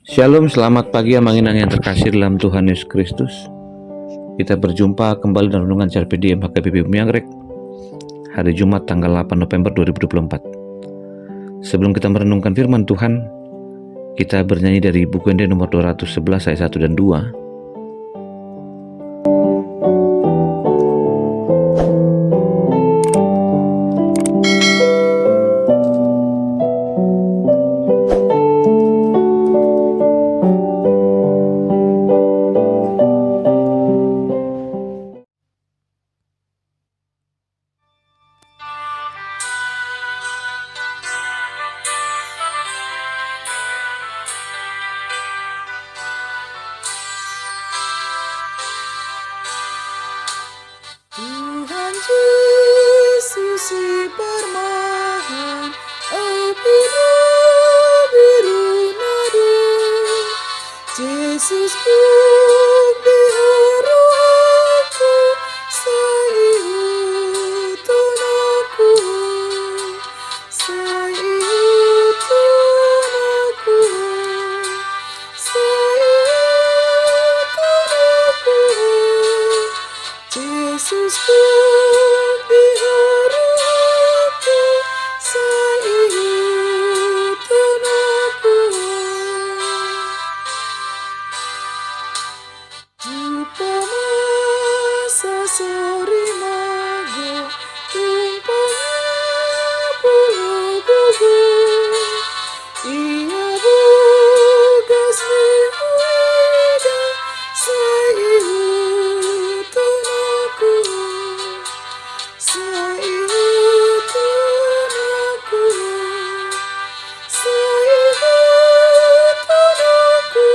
Shalom, selamat pagi amanginang yang terkasih dalam Tuhan Yesus Kristus. Kita berjumpa kembali dalam renungan Carpe Diem HKBP Bumi Anggrek, hari Jumat tanggal 8 November 2024. Sebelum kita merenungkan firman Tuhan, kita bernyanyi dari buku Ende nomor 211 ayat 1 dan 2. Tuhan Yesus si permohon, biru nado, Yesus ku biharu aku, saiu tunaku, saiu tunaku, saiu tunaku. Yesus ku biharu aku, saiu tunaku. Jumpa masa sore mago, tumpah pulau gugur. Ia bugas mehuida, saiu tunaku, saiu tunaku, saiu tunaku.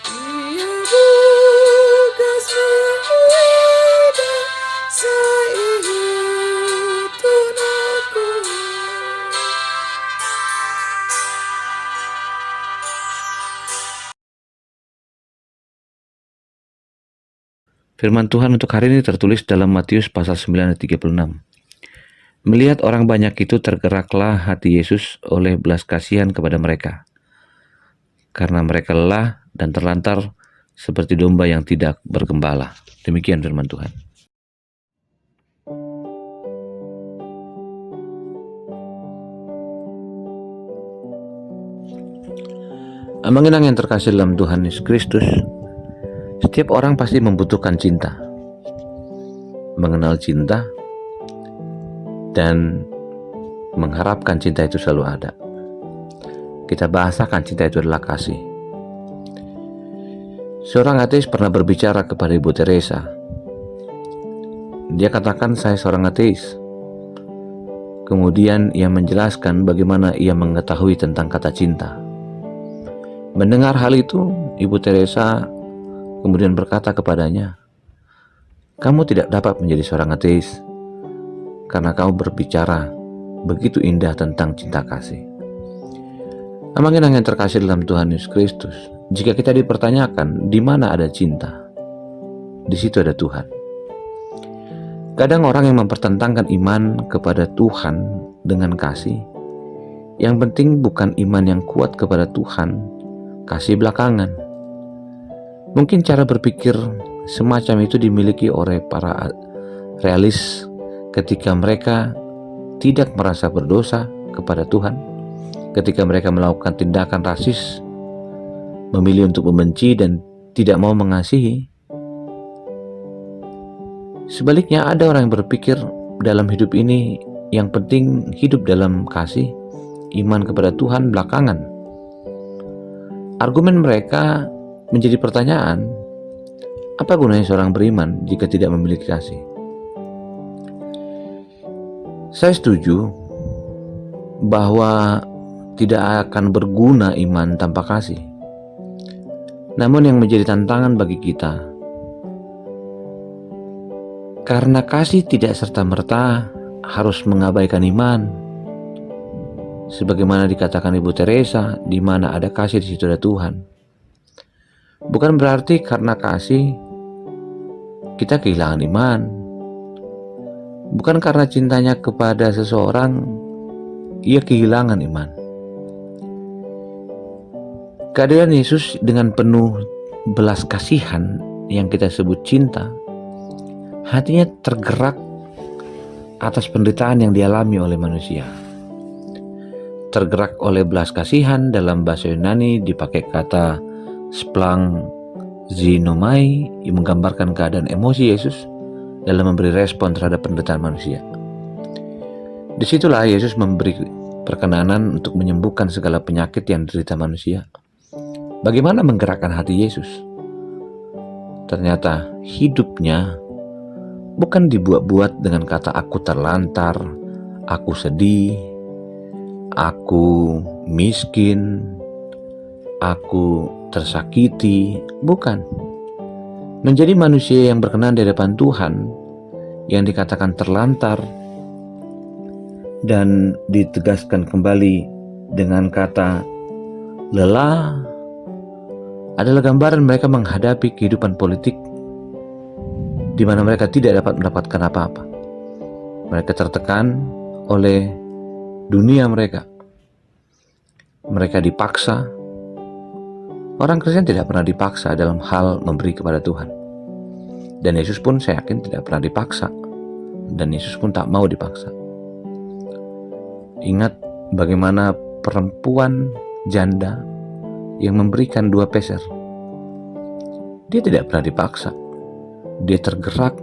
Ia bugas mehuida, saiu tunaku. Firman Tuhan untuk hari ini tertulis dalam Matius pasal 9 ayat 36. Melihat orang banyak itu, tergeraklah hati Yesus oleh belas kasihan kepada mereka, karena mereka lelah dan terlantar seperti domba yang tidak bergembala. Demikian firman Tuhan. Amanginang yang terkasih dalam Tuhan Yesus Kristus, setiap orang pasti membutuhkan cinta, mengenal cinta, dan mengharapkan cinta itu selalu ada. Kita bahasakan cinta itu adalah kasih. Seorang ateis pernah berbicara kepada Ibu Teresa. Dia katakan, "Saya seorang ateis." Kemudian ia menjelaskan bagaimana ia mengetahui tentang kata cinta. Mendengar hal itu, Ibu Teresa kemudian berkata kepadanya, "Kamu tidak dapat menjadi seorang ateis karena kamu berbicara begitu indah tentang cinta kasih." Amanginang yang terkasih dalam Tuhan Yesus Kristus, jika kita dipertanyakan di mana ada cinta, di situ ada Tuhan. Kadang orang yang mempertentangkan iman kepada Tuhan dengan kasih, yang penting bukan iman yang kuat kepada Tuhan, kasih belakangan. Mungkin cara berpikir semacam itu dimiliki oleh para realis ketika mereka tidak merasa berdosa kepada Tuhan, ketika mereka melakukan tindakan rasis, memilih untuk membenci dan tidak mau mengasihi. Sebaliknya, ada orang yang berpikir dalam hidup ini yang penting hidup dalam kasih, iman kepada Tuhan belakangan. Argumen mereka menjadi pertanyaan, apa gunanya seorang beriman jika tidak memiliki kasih? Saya setuju bahwa tidak akan berguna iman tanpa kasih. Namun yang menjadi tantangan bagi kita, karena kasih tidak serta-merta harus mengabaikan iman. Sebagaimana dikatakan Ibu Teresa, di mana ada kasih di situ ada Tuhan. Bukan berarti karena kasih kita kehilangan iman. Bukan karena cintanya kepada seseorang ia kehilangan iman. Kehadiran Yesus dengan penuh belas kasihan yang kita sebut cinta, hatinya tergerak atas penderitaan yang dialami oleh manusia. Tergerak oleh belas kasihan, dalam bahasa Yunani dipakai kata splang zinomai yang menggambarkan keadaan emosi Yesus dalam memberi respon terhadap penderitaan manusia. Disitulah Yesus memberi perkenanan untuk menyembuhkan segala penyakit yang diderita manusia. Bagaimana menggerakkan hati Yesus? Ternyata hidupnya bukan dibuat-buat dengan kata aku terlantar, aku sedih, aku miskin, aku tersakiti. Bukan. Menjadi manusia yang berkenan di hadapan Tuhan, yang dikatakan terlantar dan ditegaskan kembali dengan kata lelah, adalah gambaran mereka menghadapi kehidupan politik di mana mereka tidak dapat mendapatkan apa-apa. Mereka tertekan oleh dunia mereka. Mereka dipaksa. Orang Kristen tidak pernah dipaksa dalam hal memberi kepada Tuhan. Dan Yesus pun saya yakin tidak pernah dipaksa. Dan Yesus pun tak mau dipaksa. Ingat bagaimana perempuan janda yang memberikan 2 peser. Dia tidak pernah dipaksa. Dia tergerak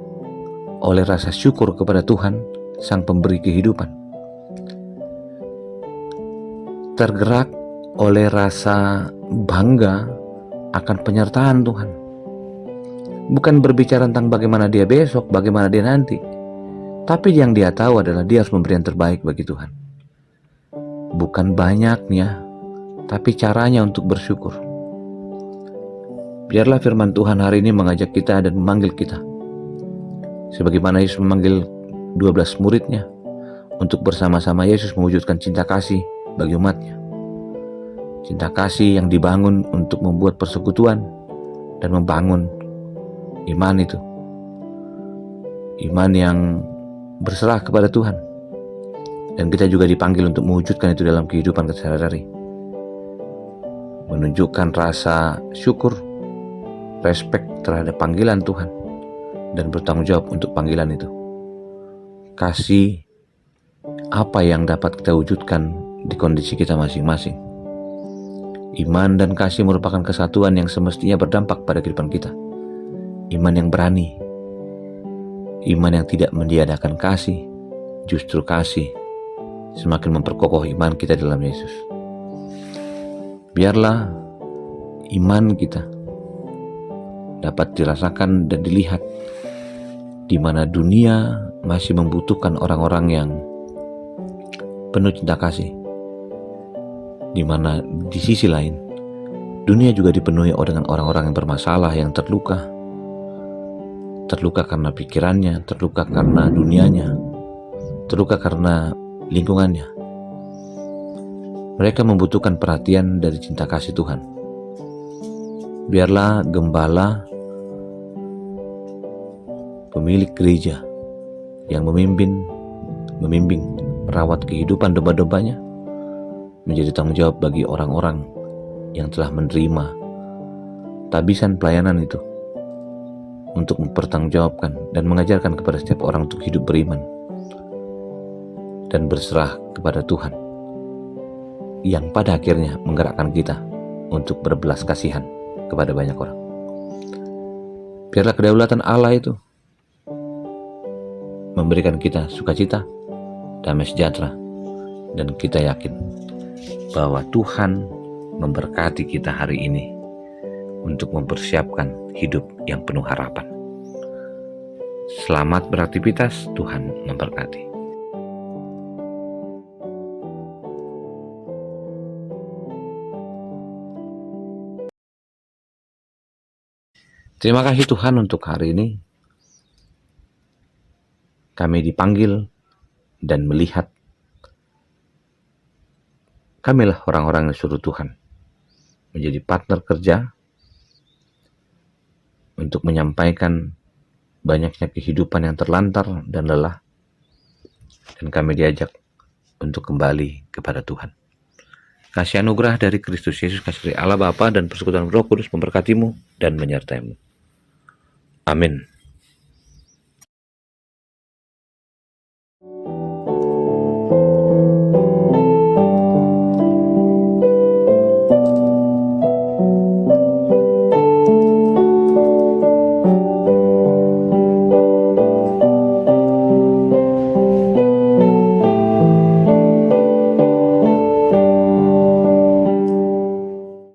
oleh rasa syukur kepada Tuhan, Sang Pemberi kehidupan. Tergerak oleh rasa bangga akan penyertaan Tuhan. Bukan berbicara tentang bagaimana dia besok, bagaimana dia nanti. Tapi yang dia tahu adalah dia harus memberi yang terbaik bagi Tuhan. Bukan banyaknya, tapi caranya untuk bersyukur. Biarlah firman Tuhan hari ini mengajak kita dan memanggil kita. Sebagaimana Yesus memanggil 12 muridnya untuk bersama-sama Yesus mewujudkan cinta kasih bagi umatnya. Cinta kasih yang dibangun untuk membuat persekutuan dan membangun iman itu. Iman yang berserah kepada Tuhan. Dan kita juga dipanggil untuk mewujudkan itu dalam kehidupan sehari-hari. Menunjukkan rasa syukur, respek terhadap panggilan Tuhan, dan bertanggung jawab untuk panggilan itu. Kasih apa yang dapat kita wujudkan di kondisi kita masing-masing. Iman dan kasih merupakan kesatuan yang semestinya berdampak pada kehidupan kita. Iman yang berani, iman yang tidak meniadakan kasih, justru kasih semakin memperkokoh iman kita dalam Yesus. Biarlah iman kita dapat dirasakan dan dilihat di mana dunia masih membutuhkan orang-orang yang penuh cinta kasih. Di mana di sisi lain dunia juga dipenuhi dengan orang-orang yang bermasalah, yang terluka. Terluka karena pikirannya, terluka karena dunianya, terluka karena lingkungannya. Mereka membutuhkan perhatian dari cinta kasih Tuhan. Biarlah gembala, pemilik gereja yang membimbing, merawat kehidupan domba-dombanya, menjadi tanggung jawab bagi orang-orang yang telah menerima tabisan pelayanan itu, untuk mempertanggungjawabkan dan mengajarkan kepada setiap orang untuk hidup beriman dan berserah kepada Tuhan, yang pada akhirnya menggerakkan kita untuk berbelas kasihan kepada banyak orang. Biarlah kedaulatan Allah itu memberikan kita sukacita, damai sejahtera, dan kita yakin bahwa Tuhan memberkati kita hari ini untuk mempersiapkan hidup yang penuh harapan. Selamat beraktivitas, Tuhan memberkati. Terima kasih Tuhan untuk hari ini. Kami dipanggil dan melihat. Kamilah orang-orang yang disuruh Tuhan menjadi partner kerja untuk menyampaikan banyaknya kehidupan yang terlantar dan lelah. Dan kami diajak untuk kembali kepada Tuhan. Kasih anugerah dari Kristus Yesus, kasih dari Allah Bapa dan persekutuan Roh Kudus memberkatimu dan menyertaimu. Amin.